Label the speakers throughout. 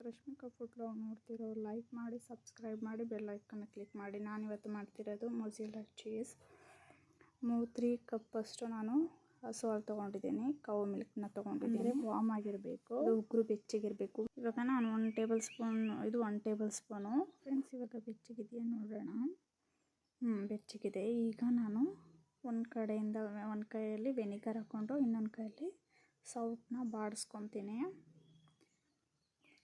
Speaker 1: Rashmika food vlog ನೋಡ್ತಿರೋರು like ಮಾಡಿ, subscribe ಮಾಡಿ, bell ಐಕನ್ನ click ಮಾಡಿ. ನಾನಿವತ್ತು ಮಾಡ್ತಿರೋದು ಮೊಝಿಲ್ಲಾ ಚೀಸ್. 3 ಕಪ್ ಅಷ್ಟು ನಾನು ಹಸು ಹಾಲು ತೊಗೊಂಡಿದ್ದೀನಿ. ಕೌ ಮಿಲ್ಕ್ನ ತೊಗೊಂಡಿದ್ದೀನಿ. ವಾಮ್ ಆಗಿರಬೇಕು, ಉಗುರು ಬೆಚ್ಚಗಿರಬೇಕು. ಇವಾಗ ನಾನು 1 ಟೇಬಲ್ ಸ್ಪೂನ್, ಇದು 1 ಟೇಬಲ್ ಸ್ಪೂನು. ಫ್ರೆಂಡ್ಸ್, ಇವಾಗ ಬೆಚ್ಚಗಿದೆಯಾ ನೋಡೋಣ. ಬೆಚ್ಚಗಿದೆ. ಈಗ ನಾನು ಒಂದು ಕೈಯಲ್ಲಿ ವೆನಿಗರ್ ಹಾಕ್ಕೊಂಡು ಇನ್ನೊಂದು ಕೈಯಲ್ಲಿ ಸೌಟನ್ನ ಬಾಡಿಸ್ಕೊತೀನಿ.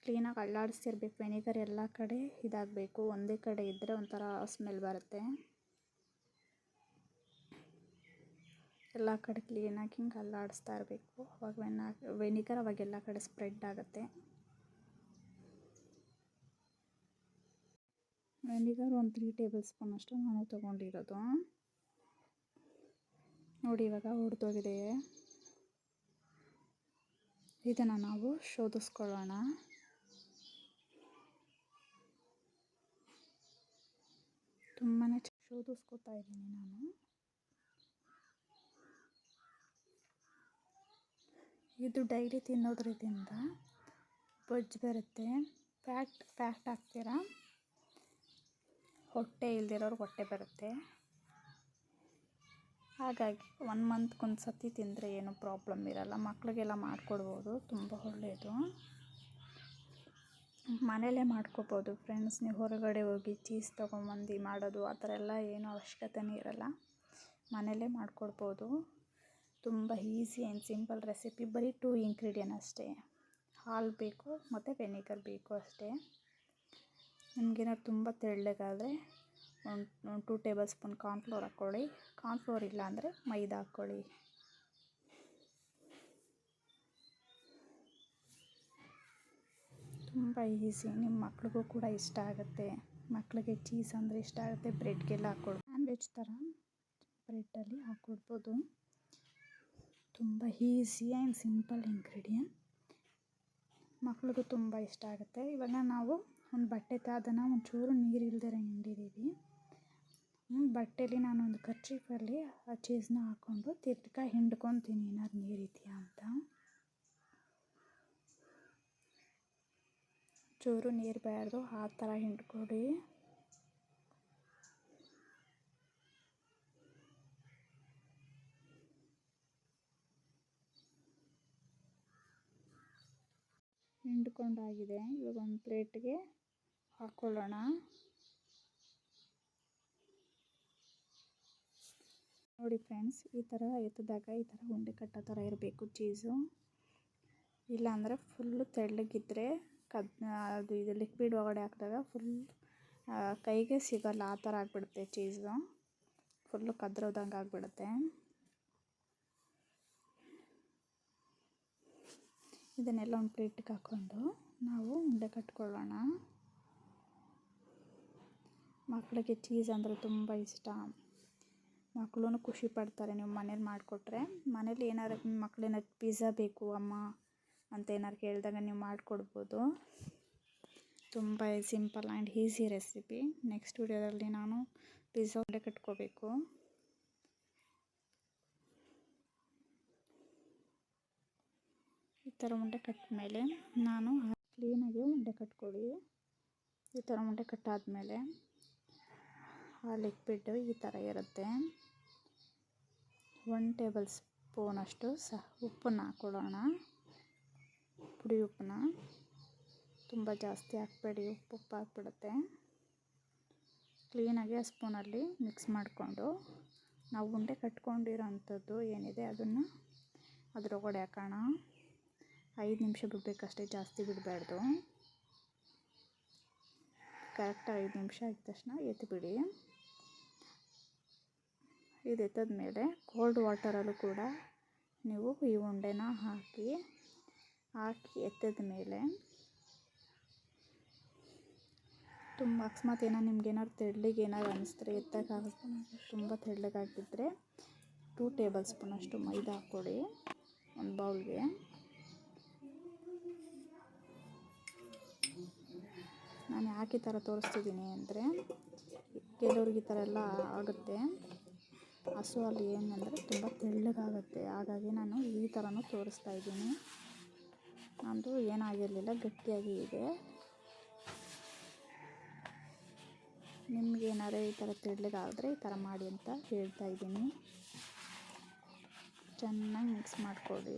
Speaker 1: ಕ್ಲೀನಾಗಿ ಅಲ್ಲಾಡಿಸ್ತಿರ್ಬೇಕು. ವೆನಿಗರ್ ಎಲ್ಲ ಕಡೆ ಇದಾಗಬೇಕು. ಒಂದೇ ಕಡೆ ಇದ್ದರೆ ಒಂಥರ ಸ್ಮೆಲ್ ಬರುತ್ತೆ. ಎಲ್ಲ ಕಡೆ ಕ್ಲೀನಾಗಿ ಹಿಂಗೆ ಅಲ್ಲಾಡಿಸ್ತಾ ಇರಬೇಕು. ಅವಾಗ ವೆನಿಗರ್ ಅವಾಗೆಲ್ಲ ಕಡೆ ಸ್ಪ್ರೆಡ್ ಆಗುತ್ತೆ. ವೆನಿಗರ್ ಒಂದು 3 ಟೇಬಲ್ ಸ್ಪೂನ್ ಅಷ್ಟು ನಾನು ತೊಗೊಂಡಿರೋದು. ನೋಡಿ, ಇವಾಗ ಹೊಡೆದೋಗಿದೆ. ಇದನ್ನು ನಾವು ಶೋಧಿಸ್ಕೊಳ್ಳೋಣ. ತುಂಬಾ ಶೋಧಿಸ್ಕೊತಾ ಇದ್ದೀನಿ ನಾನು. ಇದು ಡೈಲಿ ತಿನ್ನೋದ್ರಿಂದ ಬೊಜ್ಜು ಬರುತ್ತೆ. ಫ್ಯಾಟ್ ಹಾಕ್ತೀರಾ, ಹೊಟ್ಟೆ ಇಲ್ದಿರೋರು ಹೊಟ್ಟೆ ಬರುತ್ತೆ. ಹಾಗಾಗಿ 1 ಮಂತ್ಗೊಂದು ಸತಿ ತಿಂದರೆ ಏನೂ ಪ್ರಾಬ್ಲಮ್ ಇರಲ್ಲ. ಮಕ್ಕಳಿಗೆಲ್ಲ ಮಾಡಿಕೊಡ್ಬೋದು. ತುಂಬ ಒಳ್ಳೆಯದು. ಮನೆಯಲ್ಲೇ ಮಾಡ್ಕೋಬೋದು ಫ್ರೆಂಡ್ಸ್. ನೀವು ಹೊರಗಡೆ ಹೋಗಿ ಚೀಸ್ ತೊಗೊಂಬಂದು ಮಾಡೋದು ಆ ಥರ ಎಲ್ಲ ಏನೂ ಅವಶ್ಯಕತೆನೇ ಇರಲ್ಲ. ಮನೆಯಲ್ಲೇ ಮಾಡ್ಕೊಡ್ಬೋದು. ತುಂಬ ಈಸಿ ಆ್ಯಂಡ್ ಸಿಂಪಲ್ ರೆಸಿಪಿ. ಬರೀ 2 ಇಂಗ್ರೀಡಿಯೆಂಟ್ ಅಷ್ಟೇ. ಹಾಲು ಬೇಕು ಮತ್ತು ವೆನಿಗರ್ ಬೇಕು ಅಷ್ಟೇ. ನಿಮಗೇನಾದ್ರು ತುಂಬ ತೆಳ್ಳಗಾದರೆ 2 ಟೇಬಲ್ ಸ್ಪೂನ್ ಕಾರ್ನ್ಫ್ಲೋರ್ ಹಾಕ್ಕೊಳ್ಳಿ. ಕಾರ್ನ್ಫ್ಲೋರ್ ಇಲ್ಲ ಅಂದರೆ ಮೈದಾ ಹಾಕ್ಕೊಳ್ಳಿ. ತುಂಬ ಈಸಿ. ನಿಮ್ಮ ಮಕ್ಳಿಗೂ ಕೂಡ ಇಷ್ಟ ಆಗುತ್ತೆ. ಮಕ್ಕಳಿಗೆ ಚೀಸ್ ಅಂದರೆ ಇಷ್ಟ ಆಗುತ್ತೆ. ಬ್ರೆಡ್ಗೆಲ್ಲ ಹಾಕ್ಕೊಡ್ಬೋದು. ಸ್ಯಾಂಡ್ವಿಚ್ ಥರ ಬ್ರೆಡ್ಡಲ್ಲಿ ಹಾಕ್ಕೊಡ್ಬೋದು. ತುಂಬ ಈಸಿ ಆ್ಯಂಡ್ ಸಿಂಪಲ್ ಇಂಗ್ರೀಡಿಯೆಂಟ್. ಮಕ್ಳಿಗೂ ತುಂಬ ಇಷ್ಟ ಆಗುತ್ತೆ. ಇವಾಗ ನಾವು ಒಂದು ಬಟ್ಟೆ ಅದನ್ನು ಒಂಚೂರು ನೀರು ಇಲ್ದಿರ ಹಿಂಡಿದ್ದೀವಿ. ಬಟ್ಟೆಯಲ್ಲಿ ನಾನು ಒಂದು ಕರ್ಚೀಫಲ್ಲಿ ಆ ಚೀಸ್ನ ಹಾಕ್ಕೊಂಡು ತಿರ್ಗಾ ಹಿಂಡ್ಕೊತೀನಿ ಏನಾದ್ರು ನೀರಿದೆಯಾ ಅಂತ. ಚೂರು ನೀರು ಬಾರ್ದು ಆ ಥರ ಹಿಂಡ್ಕೊಡಿ. ಹಿಂಡ್ಕೊಂಡಾಗಿದೆ. ಇವಾಗ ಒಂದು ಪ್ಲೇಟ್ಗೆ ಹಾಕ್ಕೊಳ್ಳೋಣ. ನೋಡಿ ಫ್ರೆಂಡ್ಸ್, ಈ ಥರ ಎತ್ತಿದಾಗ ಈ ಥರ ಉಂಡೆ ಕಟ್ಟೋ ಥರ ಇರಬೇಕು ಚೀಸು. ಇಲ್ಲಾಂದರೆ ಫುಲ್ಲು ತೆಳ್ಳಗಿದ್ದರೆ ಅದು ಇದು ಲಿಕ್ವಿಡ್ ಒಳಗಡೆ ಹಾಕಿದಾಗ ಫುಲ್ ಕೈಗೆ ಸಿಗೋಲ್ಲ. ಆ ಥರ ಆಗಿಬಿಡುತ್ತೆ ಚೀಸು. ಫುಲ್ಲು ಕದ್ರೋದಂಗೆ ಆಗಿಬಿಡುತ್ತೆ. ಇದನ್ನೆಲ್ಲ ಒಂದು ಪ್ಲೇಟಿಗೆ ಹಾಕ್ಕೊಂಡು ನಾವು ಉಂಡೆ ಕಟ್ಕೊಳ್ಳೋಣ. ಮಕ್ಕಳಿಗೆ ಚೀಸ್ ಅಂದರೆ ತುಂಬ ಇಷ್ಟ. ಮಕ್ಕಳು ಖುಷಿ ಪಡ್ತಾರೆ ನೀವು ಮನೇಲಿ ಮಾಡಿಕೊಟ್ರೆ. ಮನೇಲಿ ಏನಾದ್ರು ಮಕ್ಕಳೇನಾದ್ರು ಪಿಜ್ಜಾ ಬೇಕು ಅಮ್ಮ ಅಂತ ಏನಾದ್ರು ಕೇಳಿದಾಗ ನೀವು ಮಾಡಿಕೊಡ್ಬೋದು. ತುಂಬ simple and easy recipe. Next ವಿಡಿಯೋದಲ್ಲಿ ನಾನು ಪಿಜ್ಜಾ ಉಂಡೆ ಕಟ್ಕೋಬೇಕು. ಈ ಥರ ಉಂಡೆ ಕಟ್ಟ ಮೇಲೆ ನಾನು ಕ್ಲೀನಾಗಿ ಉಂಡೆ ಕಟ್ಕೊಳ್ಳಿ. ಈ ಥರ ಉಂಡೆ ಕಟ್ಟಾದಮೇಲೆ ಆ ಲಿಕ್ವಿಡ್ ಈ ಥರ ಇರುತ್ತೆ. 1 ಟೇಬಲ್ ಸ್ಪೂನಷ್ಟು ಉಪ್ಪನ್ನು ಹಾಕ್ಕೊಳ್ಳೋಣ. ಪುಡಿ ಉಪ್ಪನ್ನ ತುಂಬ ಜಾಸ್ತಿ ಹಾಕಬೇಡಿ, ಉಪ್ಪು ಹಾಕ್ಬಿಡುತ್ತೆ. ಕ್ಲೀನಾಗಿ ಆ ಸ್ಪೂನಲ್ಲಿ ಮಿಕ್ಸ್ ಮಾಡಿಕೊಂಡು ನಾವು ಉಂಡೆ ಕಟ್ಕೊಂಡಿರೋ ಅಂಥದ್ದು ಏನಿದೆ ಅದನ್ನು ಅದರೊಳಗಡೆ ಹಾಕೋಣ. 5 ನಿಮಿಷ ಬಿಡಬೇಕಷ್ಟೇ, ಜಾಸ್ತಿ ಬಿಡಬಾರ್ದು. ಕರೆಕ್ಟಾಗಿ 5 ನಿಮಿಷ ಆದ ತಕ್ಷಣ ಎತ್ತಿಬಿಡಿ. ಇದು ಎತ್ತದ ಮೇಲೆ ಕೋಲ್ಡ್ ವಾಟರಲ್ಲೂ ಕೂಡ ನೀವು ಈ ಉಂಡೆನ ಹಾಕಿ ಎತ್ತದ ಮೇಲೆ ತುಂಬ ಅಕಸ್ಮಾತ್ ನಿಮ್ಗೇನಾದ್ರು ತೆಳ್ಳಗೆ ಏನಾದ್ರು ಅನ್ನಿಸಿದ್ರೆ ಎತ್ತಕ್ಕಾಗುತ್ತೆ. ತುಂಬ ತೆಳ್ಳಗಾಗಿದ್ದರೆ 2 ಟೇಬಲ್ ಸ್ಪೂನ್ ಅಷ್ಟು ಮೈದಾ ಹಾಕ್ಕೊಡಿ ಒಂದು ಬೌಲ್ಗೆ. ನಾನು ಯಾಕೆ ಈ ಥರ ತೋರಿಸ್ತಿದ್ದೀನಿ ಅಂದರೆ ಕೆಲವ್ರಿಗೆ ಈ ಥರ ಎಲ್ಲ ಆಗುತ್ತೆ. ಹಸು ಹಾಲು ಏನಂದರೆ ತುಂಬ ತೆಳ್ಳಗಾಗುತ್ತೆ. ಹಾಗಾಗಿ ನಾನು ಈ ಥರನೂ ತೋರಿಸ್ತಾ ಇದ್ದೀನಿ. ನಂದು ಏನಾಗಿರಲಿಲ್ಲ, ಗಟ್ಟಿಯಾಗಿ ಇದೆ. ನಿಮಗೇನಾದ್ರು ಈ ಥರ ತಿಳ್ಳಿಗಾದರೆ ಈ ಥರ ಮಾಡಿ ಅಂತ ಹೇಳ್ತಾ ಇದ್ದೀನಿ. ಚೆನ್ನಾಗಿ ಮಿಕ್ಸ್ ಮಾಡ್ಕೊಳ್ಳಿ.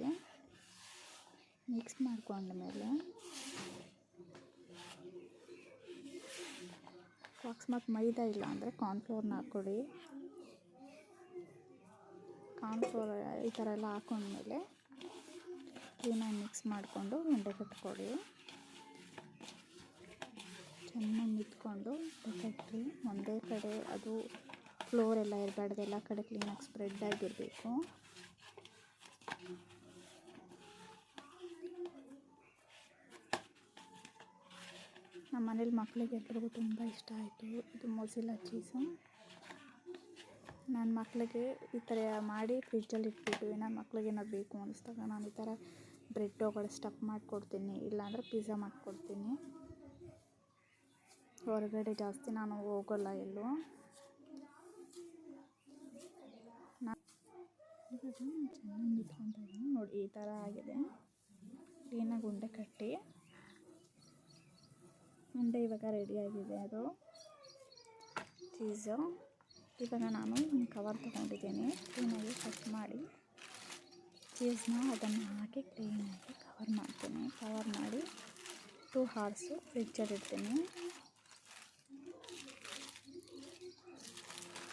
Speaker 1: ಮಿಕ್ಸ್ ಮಾಡ್ಕೊಂಡ್ಮೇಲೆ ಅಕಸ್ಮಾತ್ ಮೈದಾ ಇಲ್ಲ ಅಂದರೆ ಕಾರ್ನ್ಫ್ಲೋರ್ನ ಹಾಕ್ಕೊಳ್ಳಿ. ಕಾರ್ನ್ಫ್ಲೋರ್ ಈ ಥರ ಎಲ್ಲ ಹಾಕೊಂಡ್ಮೇಲೆ ಕ್ಲೀನಾಗಿ ಮಿಕ್ಸ್ ಮಾಡಿಕೊಂಡು ಉಂಡೆ ಕಟ್ಕೊಳ್ಳಿ. ಚೆನ್ನಾಗಿ ಮಿತ್ಕೊಂಡು ಕಟ್ಟಿ ಒಂದೇ ಕಡೆ ಅದು ಫ್ಲೋರ್ ಎಲ್ಲ ಇರಬಾರ್ದು, ಎಲ್ಲ ಕಡೆ ಕ್ಲೀನಾಗಿ ಸ್ಪ್ರೆಡ್ ಆಗಿರಬೇಕು. ನಮ್ಮ ಮನೇಲಿ ಮಕ್ಕಳಿಗೆ ಎಲ್ರಿಗೂ ತುಂಬ ಇಷ್ಟ ಆಯಿತು ಇದು ಮೊಝಿಲ್ಲಾ ಚೀಸು. ನನ್ನ ಮಕ್ಕಳಿಗೆ ಈ ಥರ ಮಾಡಿ ಫ್ರಿಜ್ಜಲ್ಲಿ ಇಟ್ಬಿಟ್ಟು ನನ್ನ ಮಕ್ಳಿಗೆ ಏನಾದ್ರು ಬೇಕು ಅನ್ನಿಸ್ದಾಗ ನಾನು ಈ ಥರ ಬ್ರೆಡ್ ಒಳಗಡೆ ಸ್ಟಫ್ ಮಾಡಿಕೊಡ್ತೀನಿ, ಇಲ್ಲಾಂದರೆ ಪಿಜ್ಜಾ ಮಾಡಿಕೊಡ್ತೀನಿ. ಹೊರಗಡೆ ಜಾಸ್ತಿ ನಾನು ಹೋಗೋಲ್ಲ ಎಲ್ಲೂ. ಚೆನ್ನಾಗಿ ಮಿತ್ಕೊತಾ ಇದ್ದೀನಿ ನೋಡಿ, ಈ ಥರ ಆಗಿದೆ. ಕ್ಲೀನಾಗಿ ಉಂಡೆ ಕಟ್ಟಿ, ಉಂಡೆ ಇವಾಗ ರೆಡಿಯಾಗಿದೆ ಅದು ಚೀಸು. ಇವಾಗ ನಾನು ಕವರ್ ತೊಗೊಂಡಿದ್ದೀನಿ, ಕ್ಲೀನಾಗಿ ಕಟ್ ಮಾಡಿ ಚೀಸ್ನ ಅದನ್ನು ಹಾಕಿ ಕ್ಲೀನಾಗಿ ಕವರ್ ಮಾಡ್ತೀನಿ. ಕವರ್ ಮಾಡಿ 2 hours ಫ್ರಿಜ್ಜಲ್ಲಿ ಇಡ್ತೀನಿ.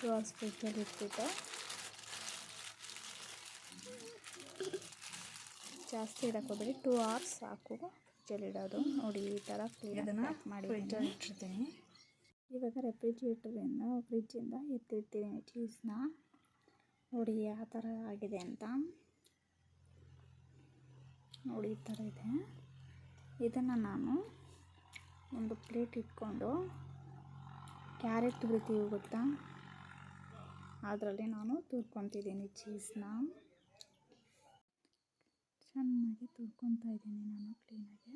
Speaker 1: 2 hours ಫ್ರಿಜ್ಜಲ್ಲಿ ಇಟ್ಬಿಟ್ಟು ಜಾಸ್ತಿ ಇಡೋಕ್ಕೋಗ್ಬೇಡಿ, 2 hours ಸಾಕು ಫ್ರಿಜ್ಜಲ್ಲಿ ಇಡೋದು. ನೋಡಿ ಈ ಥರ ಕ್ಲೀನಾಗಿ ಮಾಡಿ ಫ್ರಿಜ್ಜಲ್ಲಿ ಇಟ್ಟಿರ್ತೀನಿ. ಇವಾಗ ಫ್ರಿಜ್ಜಿಂದ ಎತ್ತಿರ್ತೀನಿ ಚೀಸ್ನ. ನೋಡಿ ಯಾವ ಥರ ಆಗಿದೆ ಅಂತ. ನೋಡಿ ಈ ಥರ ಇದೆ. ಇದನ್ನು ನಾನು ಒಂದು ಪ್ಲೇಟ್ ಇಟ್ಕೊಂಡು ಕ್ಯಾರೆಟ್ ತುರಿತೀವಿ ಗೊತ್ತಾ, ಅದರಲ್ಲಿ ನಾನು ತುರ್ಕೊತಿದ್ದೀನಿ ಚೀಸ್ನ. ಚೆನ್ನಾಗಿ ತುರ್ಕೊತಾ ಇದ್ದೀನಿ ನಾನು ಕ್ಲೀನಾಗಿ.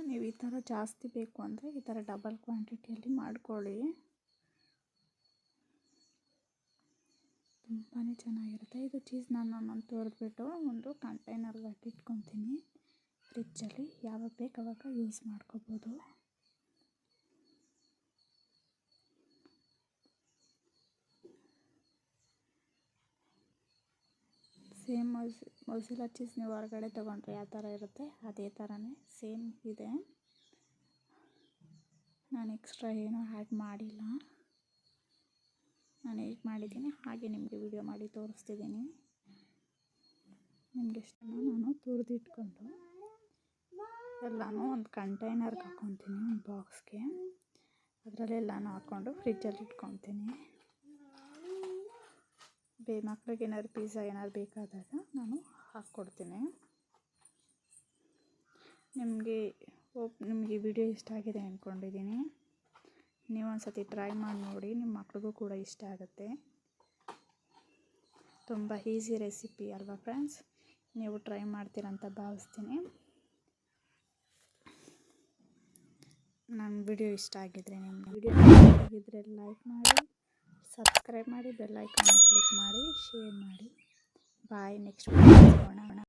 Speaker 1: ನೀವು ಈ ಥರ ಜಾಸ್ತಿ ಬೇಕು ಅಂದರೆ ಈ ಥರ ಡಬಲ್ ಕ್ವಾಂಟಿಟಿಯಲ್ಲಿ ಮಾಡ್ಕೊಳ್ಳಿ, ತುಂಬಾ ಚೆನ್ನಾಗಿರುತ್ತೆ. ಇದು ಚೀಸ್ನ ನಾನು ತುರಿದ್ಬಿಟ್ಟು ಒಂದು ಕಂಟೈನರ್ಗೆ ಹಾಕಿಟ್ಕೊತೀನಿ. ಫ್ರಿಜ್ಜಲ್ಲಿ ಯಾವಾಗ ಬೇಕು ಆವಾಗ ಯೂಸ್ ಮಾಡ್ಕೋಬೋದು. ಸೇಮ್ ಮೊಝಿಲ್ಲಾ ಚೀಸ್ ನೀವು ಹೊರಗಡೆ ತೊಗೊಂಡ್ರೆ ಯಾವ ಥರ ಇರುತ್ತೆ ಅದೇ ಥರನೇ ಸೇಮ್ ಇದೆ. ನಾನು ಎಕ್ಸ್ಟ್ರಾ ಏನೂ ಆ್ಯಡ್ ಮಾಡಿಲ್ಲ, ನಾನು ಹೇಗೆ ಮಾಡಿದ್ದೀನಿ ಹಾಗೆ ನಿಮಗೆ ವಿಡಿಯೋ ಮಾಡಿ ತೋರಿಸ್ತಿದ್ದೀನಿ. ನಿಮಗೆ ಇಷ್ಟನ ನಾನು ತುರಿದಿಟ್ಕೊಂಡು ಎಲ್ಲನೂ ಒಂದು ಕಂಟೈನರ್ಗೆ ಹಾಕ್ಕೊತೀನಿ, ಒಂದು ಬಾಕ್ಸ್ಗೆ. ಅದರಲ್ಲಿ ಎಲ್ಲನೂ ಹಾಕ್ಕೊಂಡು ಫ್ರಿಜ್ಜಲ್ಲಿ ಇಟ್ಕೊತೀನಿ. ಮಕ್ಳಿಗೆ ಏನಾದ್ರು ಪಿಜ್ಜಾ ಏನಾದ್ರು ಬೇಕಾದಾಗ ನಾನು ಹಾಕ್ಕೊಡ್ತೀನಿ. ನಿಮಗೆ ವಿಡಿಯೋ ಇಷ್ಟ ಆಗಿದೆ ಅಂದ್ಕೊಂಡಿದ್ದೀನಿ. ನೀವು ಒಂದು ಸತಿ ಟ್ರೈ ಮಾಡಿ ನೋಡಿ, ನಿಮ್ಮ ಮಕ್ಳಿಗೂ ಕೂಡ ಇಷ್ಟ ಆಗುತ್ತೆ. ತುಂಬ ಈಸಿ ರೆಸಿಪಿ ಅಲ್ವಾ ಫ್ರೆಂಡ್ಸ್, ನೀವು ಟ್ರೈ ಮಾಡ್ತೀರಂತ ಭಾವಿಸ್ತೀನಿ. ನನ್ನ ವಿಡಿಯೋ ಇಷ್ಟ ಆಗಿದ್ರೆ, ನಿಮ್ಮ ವಿಡಿಯೋ ಇಷ್ಟ ಆಗಿದ್ದರೆ ಲೈಕ್ ಮಾಡಿ, ಸಬ್ಸ್ಕ್ರೈಬ್ ಮಾಡಿ, ಬೆಲ್ ಐಕಾನ್ ಕ್ಲಿಕ್ ಮಾಡಿ, ಶೇರ್ ಮಾಡಿ. ಬಾಯ್, ನೆಕ್ಸ್ಟ್ ವಿಡಿಯೋ ಸಿಗೋಣ.